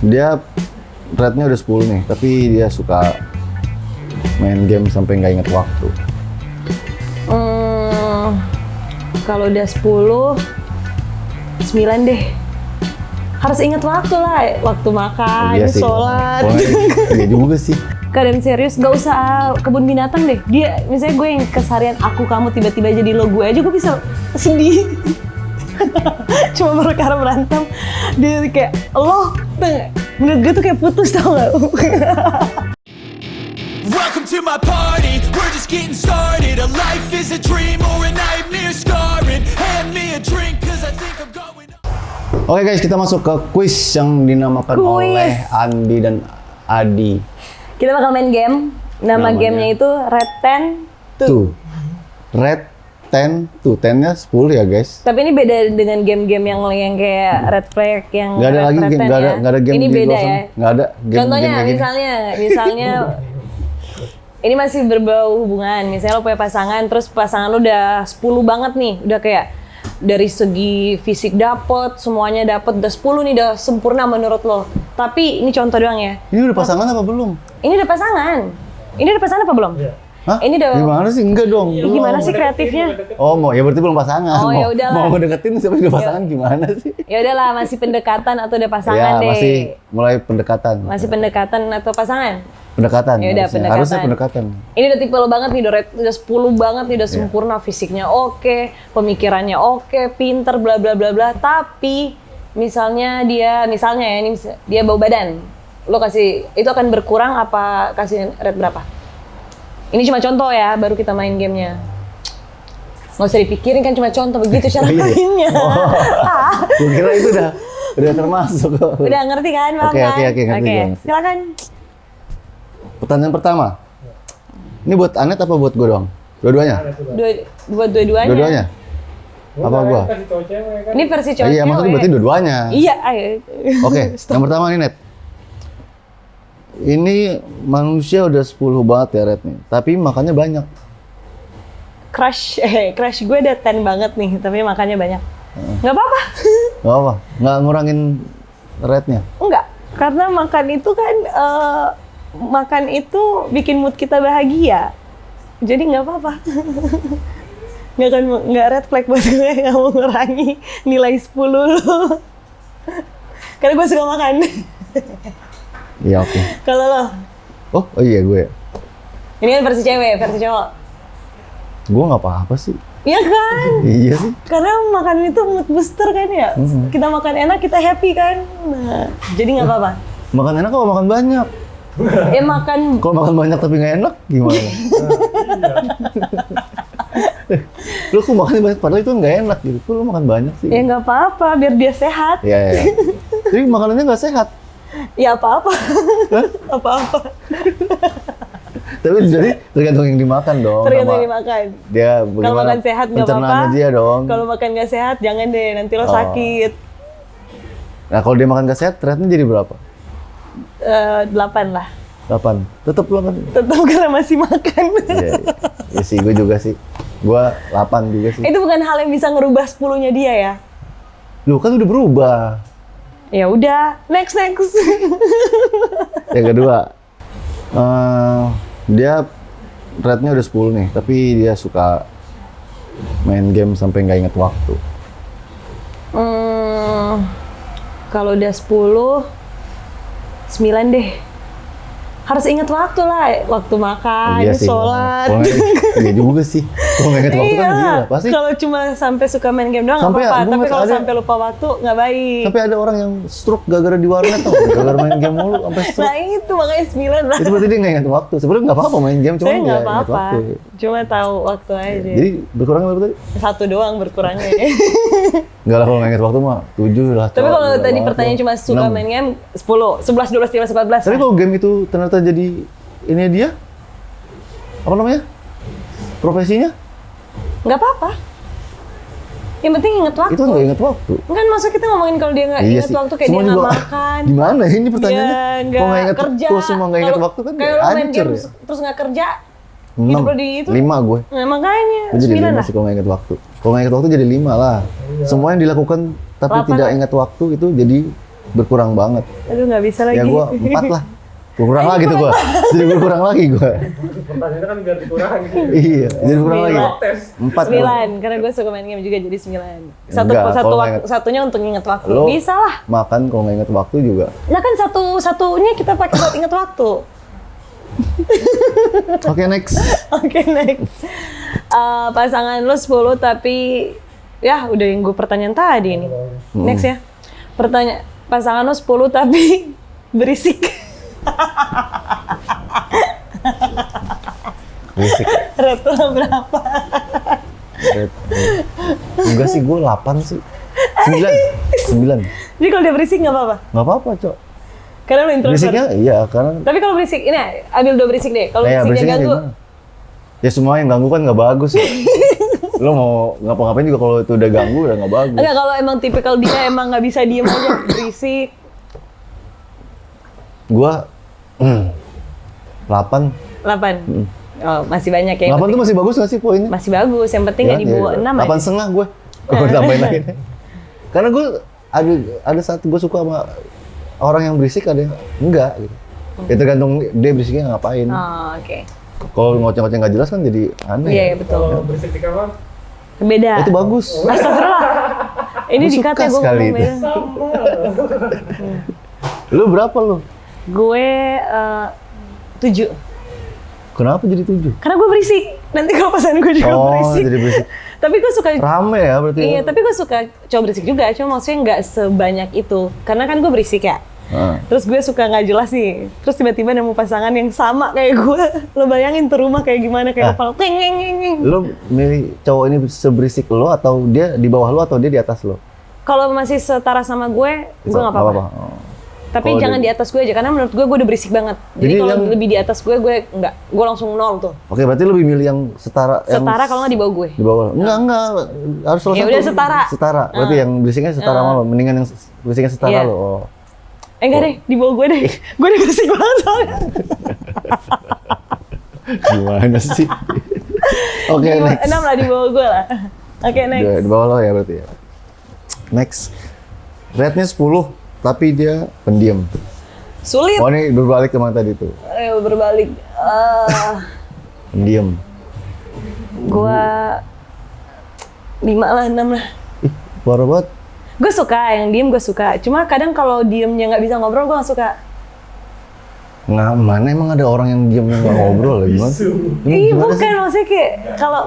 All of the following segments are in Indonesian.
Dia rate-nya udah 10 nih, tapi dia suka main game sampai nggak inget waktu. Kalau udah 10, 9 deh. Harus ingat waktu lah, waktu makan, Iya sih. sholat. Iya juga sih. Keadaan serius, gak usah kebun binatang deh. Dia, misalnya gue yang keseharian aku, kamu, tiba-tiba jadi lo gue aja, gue bisa sedih. Cuma perkara berantem. Dia kayak, lo, menurut gue tuh kayak putus, tau gak? Welcome to my party, we're just getting started. A life is a dream or a nightmare scarring. Hand me a drink cause I think I'm going up. Oke guys, kita masuk ke quiz yang dinamakan oleh Andi dan Adi. Kita bakal main game. Nama gamenya itu Red 10 2. Red 10 2. 10-nya 10 ya guys. Tapi ini beda dengan game-game yang kayak Red Flag yang Gak ada lagi Red game, 10 gak ya. ada game Ini di beda luar sana. ya. Gak ada game. Contohnya game misalnya ini masih berbau hubungan. Misalnya lo punya pasangan, terus pasangan lo udah 10 banget nih, udah kayak dari segi fisik dapet, semuanya dapet, udah 10 nih, udah sempurna menurut lo. Tapi ini contoh doang ya. Ini udah pasangan apa belum? Ini udah pasangan. Ini udah pasangan apa belum? Hah? Ini udah. Gimana sih? Enggak dong. Ih, gimana sih kreatifnya? Oh, ya berarti belum pasangan. Oh, ya udahlah. Mau ngedeketin siapa udah pasangan gimana sih? Ya udahlah, masih pendekatan atau udah pasangan Ya, deh. masih mulai pendekatan. Masih pendekatan atau pasangan? Pendekatan. Ya udah, Harusnya pendekatan. Ini udah tipe lo banget nih, udah 10 banget nih, udah sempurna, fisiknya oke, pemikirannya oke, pinter, bla bla bla bla. Tapi misalnya dia bau badan, lo kasih itu akan berkurang apa kasih rate berapa? Ini cuma contoh ya, baru kita main gamenya. Nggak usah dipikirin kan, cuma contoh begitu cara mainnya. Gue kira itu udah termasuk. Udah ngerti kan, Bang? Oke, ngerti gue. Silakan. Pertanyaan pertama. Ini buat Anet apa buat gue doang? Dua-duanya? Buat dua-duanya. Dua-duanya? Apa gua? Ini versi cowok. Iya, maksudnya berarti dua-duanya. Iya, ayo. Oke, yang pertama nih, Net. Ini manusia udah 10 banget ya rate-nya, tapi makannya banyak. Crush gue udah 10 banget nih, tapi makannya banyak. Nggak apa-apa. Nggak apa? Nggak ngurangin rate-nya? Enggak, karena makan itu bikin mood kita bahagia. Jadi nggak apa-apa. Nggak red flag buat gue, nggak mau ngurangi nilai 10 lo. Karena gue suka makan. Iya, oke. Kalau lo? Oh iya gue. Ini kan versi cewek, versi cowok. Gue nggak apa-apa sih. Iya kan? Iya sih. Karena makan itu mood booster kan ya. Kita makan enak, kita happy kan. Nah, jadi nggak apa-apa. Makan enak kok makan banyak. Ya makan. Kalau makan banyak tapi nggak enak gimana? Lu kok makan banyak padahal itu nggak enak gitu. Kok lu makan banyak sih? Ya nggak apa-apa, biar dia sehat. Iya. Jadi makanannya nggak sehat. Ya apa-apa. Apa-apa. Tapi jadi tergantung yang dimakan dong. Tergantung yang dimakan. Dia Kalau makan sehat nggak apa-apa. pencernaannya dia dong. Kalau makan nggak sehat jangan deh, nanti lo sakit. Nah kalau dia makan nggak sehat, rate-nya jadi berapa? 8 lah. 8. Tetap 8. Tetap karena masih makan. Iya sih, gue juga sih. Gue 8 juga sih. Itu bukan hal yang bisa ngerubah 10-nya dia ya. Lu kan udah berubah. Ya udah, next. Yang kedua, dia rate-nya udah 10 nih, tapi dia suka main game sampai nggak inget waktu. Kalau udah 10, 9 deh. Harus inget waktu lah, waktu makan, Iya sih, sholat. Iya juga sih. Kalau nggak inget waktu kan gila, pasti. Kalau cuma sampai suka main game doang nggak Sampai apa-apa, tapi kalau ada- sampai lupa waktu nggak baik. Sampai ada orang yang stroke gara-gara di warnet tau, gara-gara main game mulu sampai stroke. Nah itu makanya 9 lah. Itu berarti dia nggak inget waktu. Sebenarnya nggak apa-apa main game, cuma Saya nggak nggak inget apa-apa, waktu. cuma tahu waktu aja. Jadi berkurang berapa tadi? 1 doang berkurangnya. Enggak lah, kalau nggak inget waktu mah 7 lah. Tapi kalau Gila tadi banget pertanyaan loh. cuma suka 6. main game, 10, 11, 12, 13, 14. Tapi kalau game itu ternyata jadi ini dia, apa namanya? Profesinya? Nggak apa-apa. Yang penting inget waktu. Itu nggak inget waktu. Kan maksud kita ngomongin kalau dia nggak inget waktu kayak Semua dia nggak juga- makan. Gimana ini pertanyaannya? Dia Kalau nggak nggak inget kerja. kalau semua nggak inget Kalau- waktu kan kayak lo main hancur game ya. terus nggak kerja. 6, Hidup lo di itu. 5 gue. Nah, makanya Gue jadi 9 5 lah. sih kalau nggak inget waktu. Kalau nggak inget waktu jadi 5 lah. Semua yang dilakukan tapi 8 tidak lah. ingat waktu itu jadi berkurang banget. Aduh nggak bisa lagi. Ya gue 4 lah. Berkurang lagi tuh gue. Jadi berkurang lagi gue. Pertanyaannya kan biar dikurangin. Iya, jadi berkurang lagi. 4. 9, karena gue suka main game juga jadi 9. Enggak, kalau Satunya untuk nginget waktu. Lo Bisa lah. makan kalau nggak inget waktu juga. Nah kan satunya kita pakai buat inget waktu. Oke, next. Oke, next. Pasangan lo 10 tapi ya udah yang gue pertanyaan tadi ini. Next ya. Pasangan lo 10 tapi berisik. Berisik. Rate lo berapa? Enggak sih, gue 8 sih. 9. Jadi kalau dia berisik nggak apa-apa? Nggak apa-apa, Cok. Karena lo introvert. Berisiknya iya, karena Tapi kalau berisik, ini ambil dua berisik deh. Kalau ya, berisiknya berisiknya ganggu, gimana? Ya semua yang ganggu kan nggak bagus ya. Lo mau ngapa-ngapain juga kalau itu udah ganggu udah nggak bagus. enggak kalau emang tipikal dia emang nggak bisa diem aja berisik. Gua 8. 8. Oh, masih banyak ya. 8 tuh masih bagus nggak sih poinnya? Masih bagus. Yang penting nggak di bawah 6 aja. 8 setengah gue. Gue tambahin lagi. Karena gue ada saat gue suka sama orang yang berisik, ada yang enggak gitu. Ya tergantung dia berisiknya ngapain. Oh, oke. Kalau ngoceh-ngoceh nggak jelas kan jadi aneh. Iya, iya, betul. Kalau berisik di kamar, Beda. Itu bagus. Astagfirullah. Ini Gua dikata suka gue sekali ngomong itu. beda. Lu berapa lu? Gue 7. Kenapa jadi 7? Karena gue berisik. Nanti kalau pasangan gue juga berisik. Jadi berisik. Tapi gue suka Rame ya berarti. Iya, ya? tapi gue suka cowok berisik juga, cuma maksudnya nggak sebanyak itu. Karena kan gue berisik ya. Terus gue suka nggak jelas nih. Terus tiba-tiba nemu pasangan yang sama kayak gue. Lo bayangin tuh rumah kayak gimana, kayak kepala ting. Lu milih cowok ini seberisik lo atau dia di bawah lo atau dia di atas lo? Kalau masih setara sama gue nggak apa-apa. Oh. Tapi Kalau jangan di atas gue aja, karena menurut gue udah berisik banget. Jadi Jadi kalau yang- lebih di atas gue nggak. Gue langsung 0 tuh. Oke, berarti lebih milih yang setara. Setara kalau nggak di bawah gue. Di bawah. Enggak. Harus salah Ya satu. udah setara. Setara. Berarti yang berisiknya setara sama lo. Mendingan yang berisiknya setara Iya. lo. Oh. Enggak deh, di bawah gue deh. Gue udah berisik banget soalnya. Gimana sih? Oke, next. 6 lah di bawah gue lah. Oke, next. Di bawah lo ya berarti ya. Next. Rate-nya 10, tapi dia pendiam. Sulit. Oh, ini berbalik ke mana tadi tuh. Ayo berbalik. Pendiam. Gue 5 lah, 6 lah. Ih, parah banget. Gue suka yang diem, gue suka. Cuma kadang kalau diemnya nggak bisa ngobrol, gue nggak suka. Nggak, mana emang ada orang yang diam yang nggak ngobrol ya gimana? Emang Ih, gimana bukan sih? maksudnya kayak kalau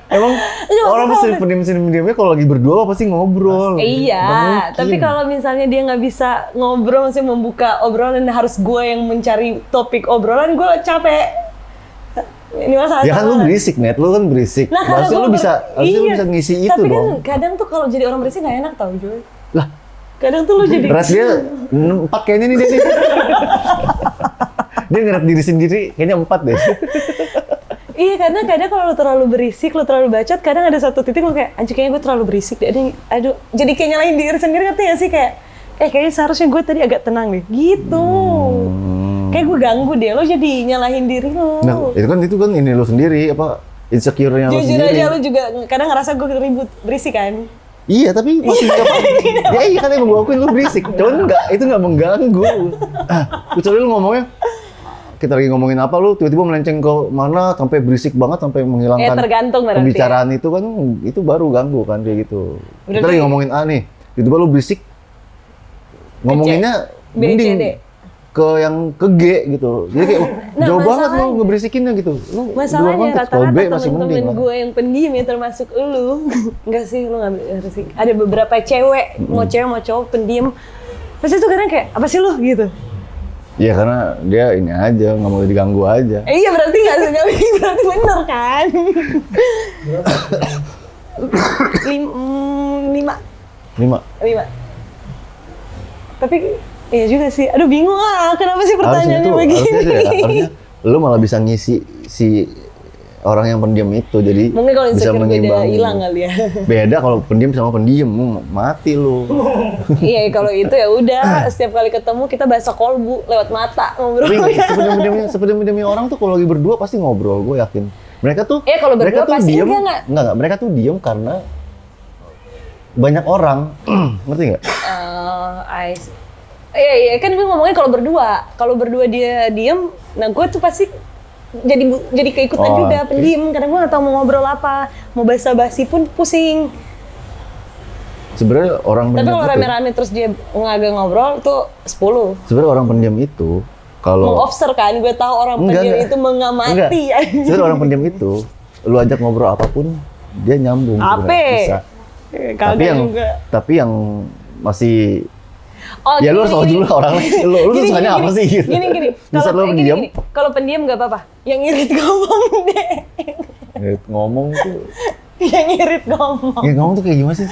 Emang Enggak, orang maksudnya pasti pendiamnya kalau lagi berdua pasti ngobrol. Nggak iya. mungkin. Tapi kalau misalnya dia nggak bisa ngobrol, maksudnya membuka obrolan dan harus gue yang mencari topik obrolan, gue capek. Ini masalah. Ya kan lu berisik, Net. Lu kan berisik. Nah, kalau harusnya gua lu bisa ngisi itu tapi dong. kan kadang tuh kalau jadi orang berisik nggak enak tau, Joy. Lah, Kadang tuh lu jadi ras dia 4 kayaknya nih dia nih. Dia ngerat diri sendiri, kayaknya 4 deh. Iya, karena kadang kalau lu terlalu berisik, lu terlalu bacot, kadang ada satu titik lu kayak, anjir kayaknya gue terlalu berisik deh. Aduh, jadi kayak nyalahin diri sendiri, ngerti gak sih? Kayak, kayaknya seharusnya gue tadi agak tenang deh. Gitu. Kayak gue ganggu deh, lo jadi nyalahin diri lo. Nah, itu kan ini lu sendiri, apa, insecure-nya lu Jujur sendiri. aja lu juga kadang ngerasa gue ribut, berisik kan? Iya, tapi masih nggak apa-apa. Ya iya kan emang gue akuin lu berisik. Cuman itu nggak mengganggu. Kecuali lu ngomongnya, kita lagi ngomongin apa lu tiba-tiba melenceng ke mana sampai berisik banget sampai menghilangkan tergantung berarti pembicaraan itu kan itu baru ganggu kan kayak gitu. Kita Berarti- lagi ngomongin A nih, tiba-tiba lu berisik ngomonginnya B, C, D. mending ke yang ke G gitu. Jadi kayak Nah, jauh banget lu masalahnya- ngeberisikinnya gitu. Lu di luar Masalahnya konteks. Kalau B rata-rata masih mending temen-temen lah. gue yang pendiam ya termasuk lu. Enggak sih, lu nggak berisik. Ada beberapa cewek, mau cewek mau cowok pendiam. Pasti tuh kadang kayak, apa sih lu gitu? Iya karena dia ini aja nggak mau diganggu aja. Iya berarti nggak berarti bener kan? 5. 5. Tapi iya juga sih. Aduh bingung ah, kenapa sih pertanyaannya begini? Harusnya lu malah bisa ngisi si orang yang pendiam itu, jadi Mungkin kalau bisa insecure beda mengimbangin. hilang kali ya. Beda kalau pendiam sama pendiam, mati lu. Iya kalau itu ya udah setiap kali ketemu kita bahasa kolbu lewat mata ngobrol. Tapi sependiam-pendiamnya orang tuh kalau lagi berdua pasti ngobrol, gue yakin. Mereka tuh Kalau mereka berdua tuh pasti diem, enggak. enggak, mereka tuh diem karena banyak orang, ngerti nggak? Iya, kan gue ngomongin kalau berdua dia diem, nah gue tuh pasti jadi keikutan Oh, juga, oke. pendiam, karena gue nggak tahu mau ngobrol apa, mau basa-basi pun pusing. Sebenarnya orang Tapi pendiam kalau itu, rame-rame terus dia ngagak ngobrol tuh 10. sebenarnya orang pendiam itu kalau Mengobser kan, gue tahu orang pendiam itu mengamati. Sebenarnya orang pendiam itu, lu ajak ngobrol apapun, dia nyambung. Apa? sebenarnya, bisa. Tapi yang masih Oh, ya lu harus tahu dulu lah orangnya. Lu tuh sukanya apa sih gitu. Gini. Bisa lu pendiam. Kalau pendiam nggak apa-apa. Yang irit ngomong deh. Ngomong tuh. Yang irit ngomong. Ya ngomong tuh kayak gimana sih?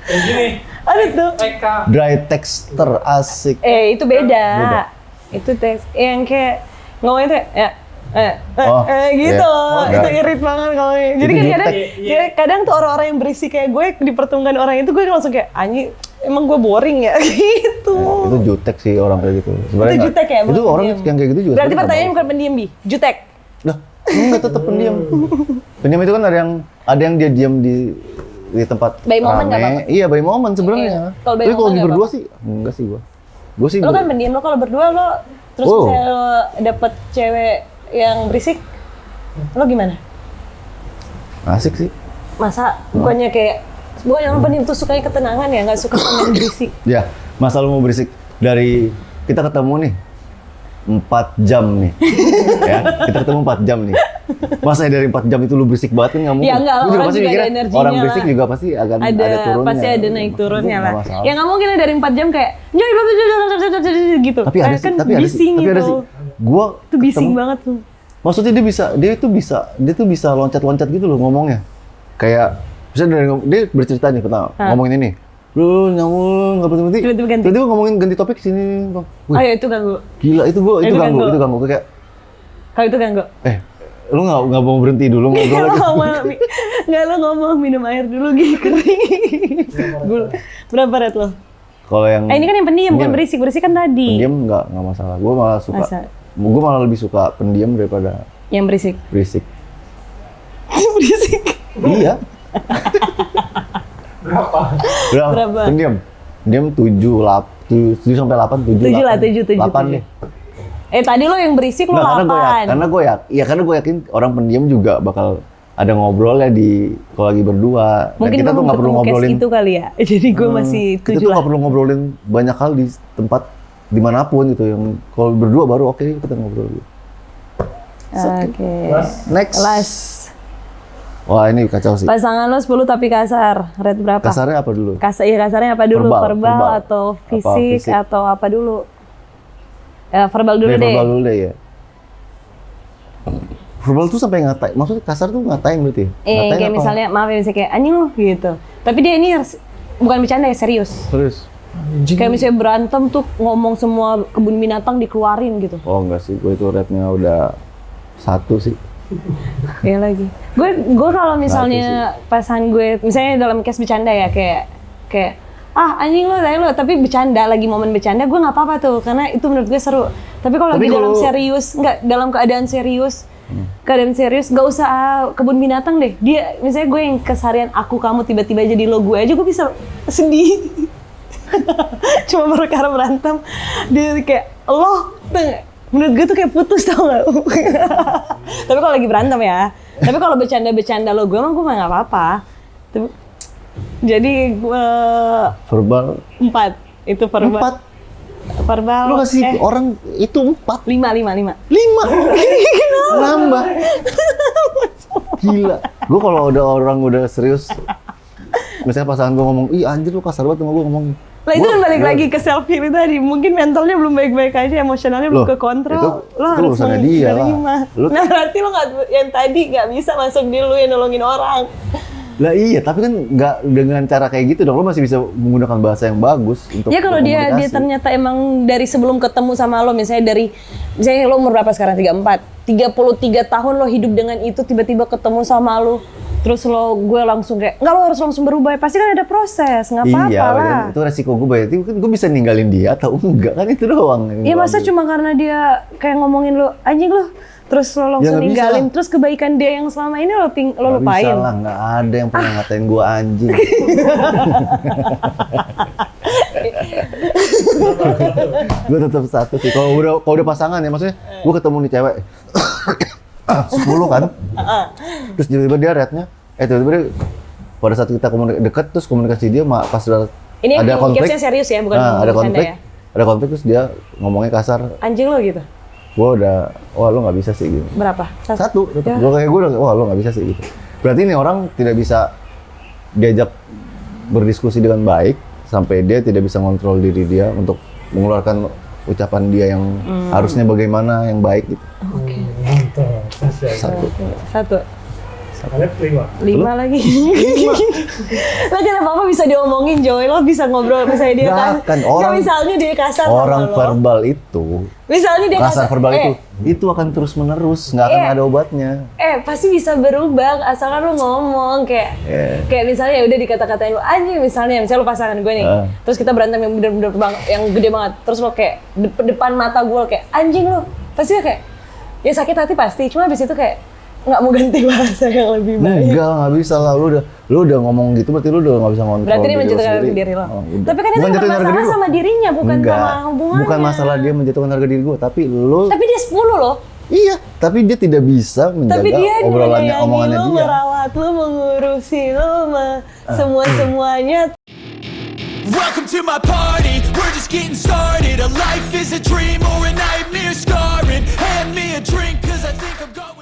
Kayak gini, Ada tuh. TK. Dry texture asik. Itu beda. Beda. Itu teks yang kayak ngomong itu ya. Oh, Gitu. iya. Itu irit banget kalau jadi Itu kan jutek. kadang tuh orang-orang yang berisik kayak gue di pertemuan orang itu gue langsung kayak anjing emang gue boring ya gitu. Itu jutek sih orang kayak gitu. Sebenarnya Itu nggak- jutek ya, Itu bukan orang pendiam. yang kayak gitu juga. Berarti sebenarnya pertanyaannya nggak bukan pendiam Bi, jutek. bagus. Lah, enggak tetap pendiam. Pendiam itu kan ada yang dia diam di tempat By moment nggak rame. apa-apa? Iya, by moment sebenarnya. Iya. Kalau by Tapi kalau moment lagi nggak berdua apa-apa? sih enggak sih gua. Gua sih Lo kan pendiam, lo kalau berdua lo terus Oh. misalnya lo dapet cewek yang berisik, lo gimana? asik sih. Masa bukannya orang pendiam tuh sukanya ketenangan ya, nggak suka sama yang berisik. Ya, masa lu mau berisik dari kita ketemu nih 4 jam nih. Ya, kita ketemu 4 jam nih. Masa dari 4 jam itu lu berisik banget kan nggak mungkin. Ya enggak, Lu orang pasti juga ada mikirnya energinya orang berisik lah. juga pasti akan ada turunnya. Pasti ada naik turunnya Itu lah. nggak masalah. Ya nggak mungkin dari 4 jam kayak gitu. Tapi ada sih, kan tapi ada sih, bising tapi ada gitu. sih. Gua Itu bising ketemu- banget tuh. Maksudnya dia tuh bisa loncat-loncat gitu loh ngomongnya. Kayak misalnya dia bercerita nih pertama ngomongin ini. Lu nyamuk nggak berhenti. Tiba-tiba ganti. Tiba-tiba ngomongin ganti topik sini, Bang. Wih, Oh ya itu ganggu. gila itu Itu ganggu, ganggu. itu ganggu kayak Kalau itu ganggu. lu nggak mau berhenti dulu ngobrol Lo lagi. nggak lo ngomong minum air dulu gitu kering. Berapa red lo? Kalau yang Ini kan yang pendiam bukan pendiam. berisik kan tadi. pendiam nggak masalah. Gue malah suka. Masa? Gue malah lebih suka pendiam daripada Yang berisik. berisik. Berisik. Iya. Berapa? Berapa? Pendiam. Pendiam 7 sampai 8, 7 7 lah, 7, 8 7. deh. Tadi lo yang berisik lo Nggak, 8. karena gue yakin orang pendiam juga bakal ada ngobrolnya kalau lagi berdua. Mungkin kita gue tuh nggak perlu ngobrolin. itu kali ya. Jadi gue masih Kita 7 tuh lah. nggak perlu ngobrolin banyak hal di tempat dimanapun gitu. Yang kalau berdua baru oke kita ngobrol. Gitu. Oke. Next. Last. Wah ini kacau sih. Pasangan lo 10 tapi kasar. Red berapa? Kasarnya apa dulu? Kasarnya apa dulu? Verbal atau fisik fisik? atau apa dulu? Verbal dulu deh. Verbal dulu deh ya. Verbal tuh sampai ngatain. Maksudnya kasar tuh ngatain berarti? Ngatain Kayak apa? misalnya maaf ya misalnya kayak anjing lo gitu. Tapi dia ini bukan bercanda ya, serius. Serius? Kayak misalnya berantem tuh ngomong semua kebun binatang dikeluarin gitu. Oh enggak sih, gue itu rate-nya udah 1 sih. Iya lagi. Gue kalau misalnya pasangan gue, misalnya dalam case bercanda ya kayak anjing lo, tapi bercanda lagi momen bercanda gue nggak apa-apa tuh karena itu menurut gue seru. Tapi kalau lagi dalam serius, dalam keadaan serius, nggak usah kebun binatang deh. Dia misalnya gue yang keseharian aku kamu tiba-tiba jadi lo gue aja gue bisa sedih. Cuma perkara berantem dia kayak lo menurut gue tuh kayak putus tau gak? Tapi kalau lagi berantem ya. Tapi kalau bercanda lo gue emang gue mah nggak apa-apa. Jadi gue Verbal 4 itu verbal. 4. Verbal. Lu kasih orang itu 4. 5. 5. Nambah. Gila. Gue kalau orang udah serius, misalnya pasangan gue ngomong, ih anjir lu kasar banget sama gue ngomong. Lah itu kan balik lagi ke self heal tadi. Mungkin mentalnya belum baik-baik aja, emosionalnya belum Loh, ke kontrol. itu Lo harus urusannya dia lah. menerima. Nah berarti lo yang tadi nggak bisa masuk di lu yang nolongin orang. Lah iya, tapi kan nggak dengan cara kayak gitu dong. Lo masih bisa menggunakan bahasa yang bagus untuk Ya kalau dia berkomunikasi. ternyata emang dari sebelum ketemu sama lo, misalnya lo umur berapa sekarang? 34. 33 tahun lo hidup dengan itu, tiba-tiba ketemu sama lo, terus gue langsung kayak, nggak lo harus langsung berubah, pasti kan ada proses, nggak apa-apa Iya, lah. kan, itu resiko gue berarti kan gue bisa ninggalin dia atau enggak kan itu doang. yang Iya gua masa ambil. cuma karena dia kayak ngomongin lo, anjing lo, terus lo Ya, langsung nggak bisa ninggalin, lah. terus kebaikan dia yang selama ini lo Nggak lupain. bisa lah, nggak ada yang pernah ngatain gue anjing. Gue tetap satu sih. Kalau udah pasangan ya, maksudnya gue ketemu nih cewek 10 kan, terus tiba-tiba dia rate-nya, tiba-tiba dia, pada saat kita deket terus komunikasi dia pas Ini ada konflik, capsnya serius ya, bukan ada bercanda konflik, ya? ada konflik terus dia ngomongnya kasar. Anjing lo gitu. Gue udah, wah lo nggak bisa sih gitu. Berapa? Satu, Ya. gue udah, wah lo nggak bisa sih gitu. Berarti ini orang tidak bisa diajak berdiskusi dengan baik sampai dia tidak bisa ngontrol diri dia untuk mengeluarkan ucapan dia yang harusnya bagaimana yang baik gitu. Mantap. Satu. Satu. Alep 5. 5 lagi. Lah kenapa apa bisa diomongin Joy? Lo bisa ngobrol misalnya dia Nggak, kan orang- misalnya dia kasar Orang sama lo. verbal itu, Misalnya dia kasar verbal itu akan terus menerus, nggak akan ada obatnya. Pasti bisa berubah asalkan lo ngomong kayak kayak misalnya ya udah dikata-katain lo anjing misalnya lo pasangan gue nih. Terus kita berantem yang bener-bener yang gede banget. Terus lo kayak depan mata gue kayak anjing lo. Pasti kayak ya sakit hati pasti. Cuma habis itu kayak nggak mau ganti bahasa yang lebih baik. Enggak, nggak bisa lah. Lu udah ngomong gitu, berarti lu udah nggak bisa ngontrol. Berarti dia diri lu menjatuhkan sendiri. harga diri lo. Udah. Tapi kan itu Bukan bukan jatuhin harga masalah diri lu. sama dirinya, bukan Enggak. sama hubungannya. Bukan masalah dia menjatuhkan harga diri gua, tapi lu. Tapi dia 10 loh. Iya, tapi dia tidak bisa menjaga Tapi dia obrolannya, menyayangi omongannya lo, dia. merawat lo, mengurusi lo, semua-semuanya. Welcome to my party, we're just getting started. A life is a dream or a nightmare scarring. Hand me a drink, cause I think I'm going